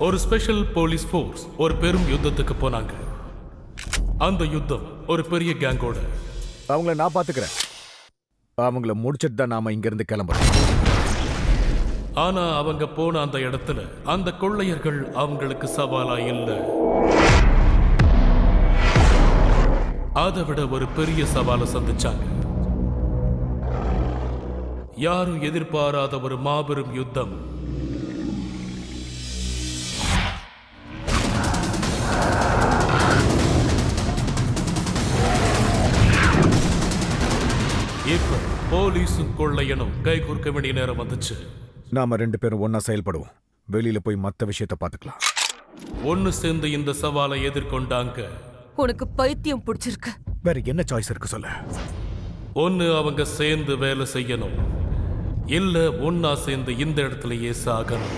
ஒரு special police force ஒரு பெரும் யுத்தத்துக்கு போனாங்க. அந்த யுத்தம் ஒரு பெரிய கேங்கோட. அவங்கள நான் பாத்துக்கிறேன். அவங்கள முடிச்சிட்டு தான் நாம இங்க இருந்து கிளம்புறோம். ஆனா அவங்க போன அந்த இடத்துல அந்த கொள்ளையர்கள் அவங்களுக்கு சவாலா இல்ல. அதை விட ஒரு பெரிய சவாலை சந்திச்சாங்க. யாரும் எதிர்பாராத ஒரு மாபெரும் யுத்தம். இப்ப போலீஸும் கொள்ளையனும் கை கோர்க்க வேண்டிய நேரம் வந்துச்சு. நாம 2 பேரும் ஒன்னா செயல்படுவோம். வெளியில போய் மத்த விஷயத்தை பாத்துக்கலாம். ஒன்னு சேர்ந்து இந்த சவாலை எதிர்கொண்டாங்க. உனக்கு பைத்தியம் பிடிச்சிருக்கு. வேற என்ன சாய்ஸ் இருக்கு சொல்ல? ஒன்னு அவங்க சேர்ந்து வேலை செய்யணும், இல்ல ஒன்னா சேர்ந்து இந்த இடத்துலயே சாகணும்.